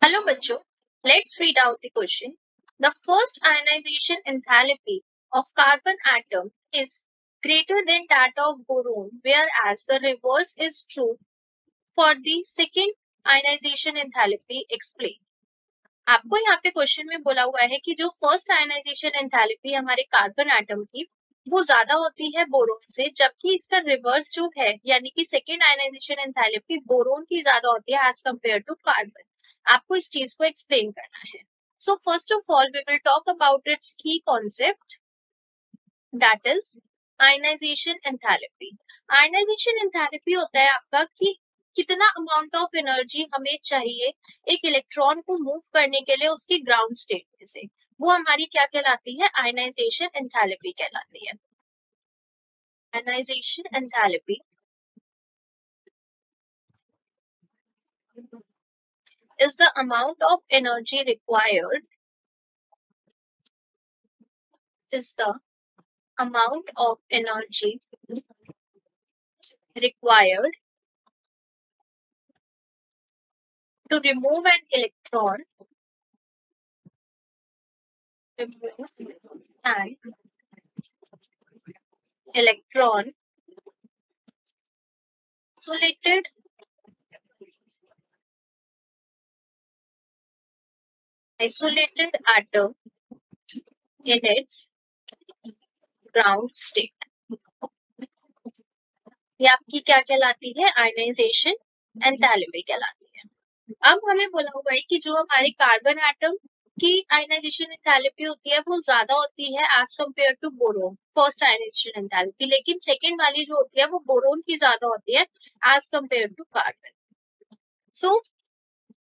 Hello बच्चों, let's read out the question. The first ionization enthalpy of carbon atom is greater than that of boron, whereas the reverse is true for the second ionization enthalpy. Explain. आपको यहाँ पे question में बोला हुआ है कि जो फर्स्ट आयनाइजेशन एंथैल्पी हमारे कार्बन एटम की वो ज्यादा होती है बोरोन से, जबकि इसका रिवर्स जो है यानी कि सेकेंड आयनाइजेशन एंथैल्पी बोरोन की ज्यादा होती है एज कंपेयर टू कार्बन. आपको इस चीज को एक्सप्लेन करना है. So first of all we will talk about its key concept, that is ionization enthalpy. Ionization enthalpy होता है आपका कि कितना अमाउंट ऑफ एनर्जी हमें चाहिए एक इलेक्ट्रॉन को मूव करने के लिए उसकी ग्राउंड स्टेट में से. वो हमारी क्या कहलाती है? आयनाइजेशन एंथैल्पी कहलाती है. Ionization enthalpy is the amount of energy required to remove an electron isolated atom in its ground state. ये आपकी क्या कहलाती है? आयनाइजेशन एंथैल्पी कहलाती है. अब हमें बोला हुआ है कि जो हमारे कार्बन एटम की आयनाइजेशन एंथैल्पी होती है वो ज्यादा होती है as compare to boron, first ionization enthalpy, लेकिन सेकेंड वाली जो होती है वो बोरोन की ज्यादा होती है एज कंपेयर टू कार्बन. सो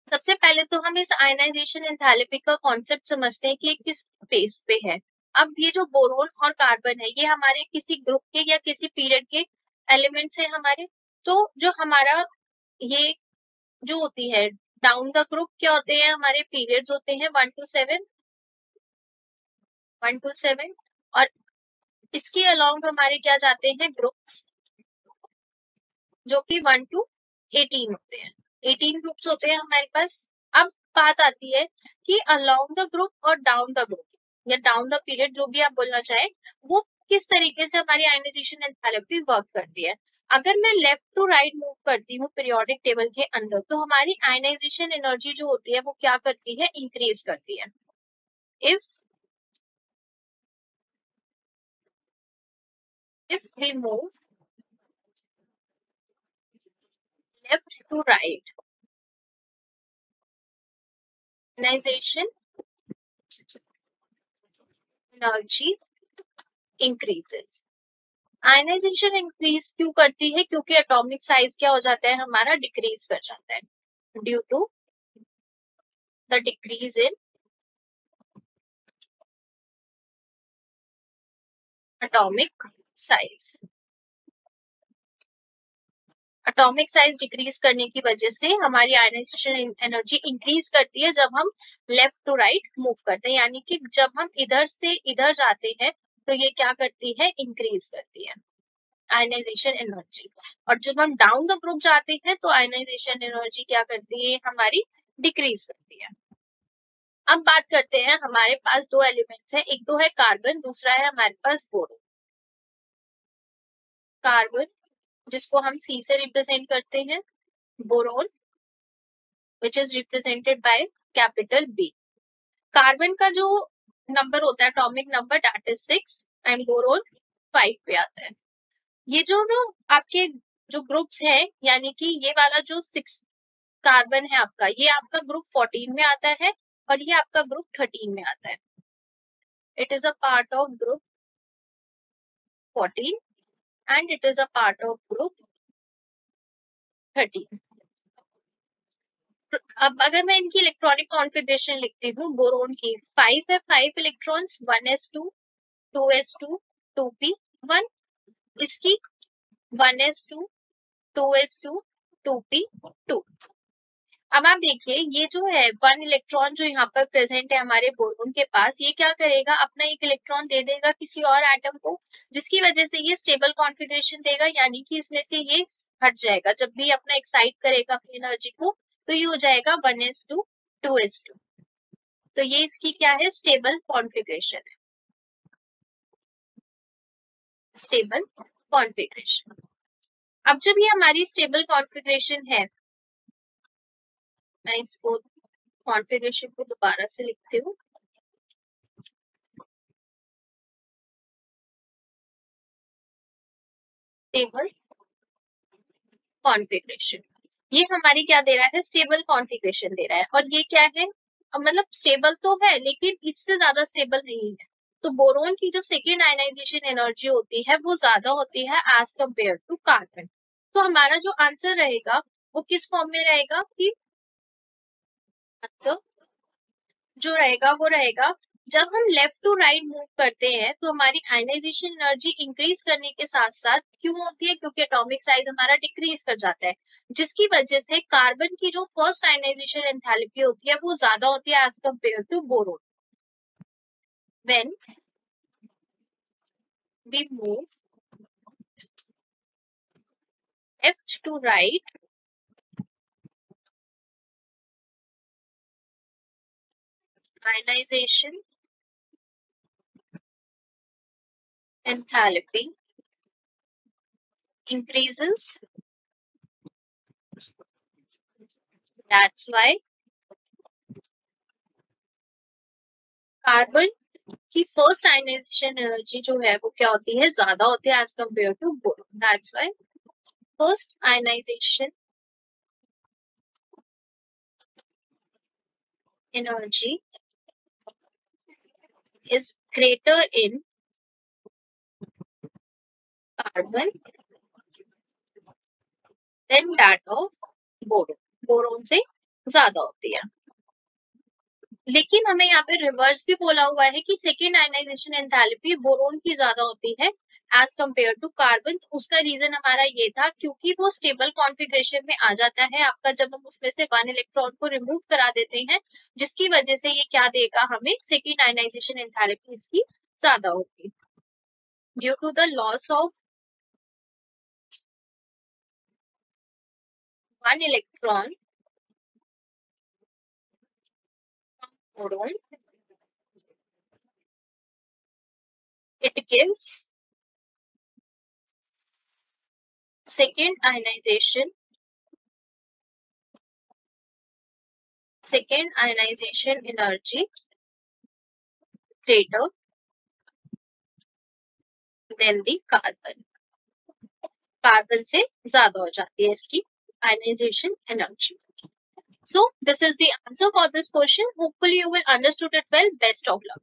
सबसे पहले तो हम इस आयनाइजेशन एंथैल्पी का कॉन्सेप्ट समझते हैं कि ये किस बेस पे है. अब ये जो बोरोन और कार्बन है ये हमारे किसी ग्रुप के या किसी पीरियड के एलिमेंट्स है हमारे. तो जो हमारा ये जो होती है डाउन द ग्रुप क्या होते हैं? हमारे पीरियड्स होते हैं 1 to 7 और इसके अलोंग हमारे क्या जाते हैं? ग्रुप्स जो कि 1 to 18 होते हैं. 18 ग्रुप्स होते हैं हमारे पास. अब बात आती है कि अलोंग द ग्रुप और डाउन द ग्रुप या डाउन द पीरियड, जो भी आप बोलना चाहे, वो किस तरीके से हमारी आयनाइजेशन एंथैल्पी वर्क करती है. अगर मैं लेफ्ट टू राइट मूव करती हूँ पीरियोडिक टेबल के अंदर तो हमारी आयनाइजेशन एनर्जी जो होती है वो क्या करती है? इंक्रीज करती है. if we move left to right, ionization energy increases. Ionization increase क्यों करती है? क्योंकि एटॉमिक साइज क्या हो जाता है? हमारा डिक्रीज कर जाता है due to the decrease in atomic size. Atomic size decrease करने की वजह से हमारी आयनाइजेशन एनर्जी इंक्रीज करती है जब हम लेफ्ट टू राइट मूव करते हैं, यानी कि जब हम इधर से इधर जाते हैं तो ये क्या करती है? इंक्रीज करती है आयनाइजेशन एनर्जी. और जब हम डाउन द ग्रुप जाते हैं तो आयनाइजेशन एनर्जी क्या करती है? हमारी डिक्रीज करती है. अब बात करते हैं, हमारे पास दो एलिमेंट्स हैं, एक तो है कार्बन, दूसरा है हमारे पास बोरोन. कार्बन जिसको हम C से रिप्रेजेंट करते हैं, boron which is represented by capital B. Carbon का जो नंबर होता है atomic number that is 6 and boron 5 पे आता है. ये जो ना आपके जो ग्रुप्स हैं, यानी कि ये वाला जो 6 कार्बन है आपका, ये आपका ग्रुप 14 में आता है और ये आपका ग्रुप 13 में आता है. It is a part of group 14 and it is a part of group 13. अब अगर मैं इनकी इलेक्ट्रॉनिक कॉन्फ़िगरेशन लिखती हूँ, बोरोन की 5 है, 5 इलेक्ट्रॉन्स, 1s2 2s2 2p1. इसकी 1s2 2s2 2p2. अब आप देखिए ये जो है 1 इलेक्ट्रॉन जो यहाँ पर प्रेजेंट है हमारे बोरोन के पास, ये क्या करेगा? अपना एक इलेक्ट्रॉन दे देगा किसी और एटम को, जिसकी वजह से ये स्टेबल कॉन्फ़िगरेशन देगा, यानी कि इसमें से ये हट जाएगा. जब भी अपना एक्साइट करेगा अपनी एनर्जी को तो ये हो जाएगा 1s2 2:2। तो ये इसकी क्या है, स्टेबल कॉन्फ़िगरेशन है, स्टेबल कॉन्फ़िगरेशन। अब जब ये हमारी स्टेबल कॉन्फ़िगरेशन है, मैं इसको कॉन्फ़िगरेशन को दोबारा से लिखती हूँ। स्टेबल कॉन्फ़िगरेशन, ये हमारी क्या दे रहा है, स्टेबल कॉन्फ़िगरेशन दे रहा है। और ये क्या है, मतलब स्टेबल तो है लेकिन इससे ज्यादा स्टेबल नहीं है। तो बोरोन की जो सेकेंड आयनाइजेशन एनर्जी होती है वो ज्यादा होती है एज कंपेयर टू कार्बन। तो हमारा जो आंसर रहेगा वो किस फॉर्म में रहेगा कि आंसर जो रहेगा वो रहेगा, जब हम लेफ्ट टू राइट मूव करते हैं तो हमारी आयनाइजेशन एनर्जी इंक्रीज करने के साथ साथ क्यों होती है, क्योंकि एटॉमिक साइज हमारा डिक्रीज कर जाता है, जिसकी वजह से कार्बन की जो फर्स्ट आयनाइजेशन एंथैल्पी होती है वो ज्यादा होती है as compare to boron. When we move left to right, ionization enthalpy increases, that's why carbon की फर्स्ट आयनाइजेशन एनर्जी जो है वो क्या होती है, ज्यादा होती है as compare to boron. That's why first ionization energy is greater in carbon than that of boron, boron से ज्यादा होती है। लेकिन हमें यहाँ पे रिवर्स भी बोला हुआ है कि सेकेंड आयनाइजेशन एंथैल्पी बोरोन की ज्यादा होती है एज कंपेयर टू कार्बन। उसका रीजन हमारा ये था क्योंकि वो स्टेबल कॉन्फ़िगरेशन में आ जाता है आपका, जब हम उसमें से 1 इलेक्ट्रॉन को रिमूव करा देते हैं, जिसकी वजह से ये क्या देगा हमें, सेकेंड आयनाइजेशन एंथैल्पी इसकी ज्यादा होगी। Due to the loss of 1 electron boron, it gives second ionization energy greater than the carbon, carbon से ज्यादा हो जाती है इसकी ionization energy. So this is the answer for this question. Hopefully you will understood it well. Best of luck.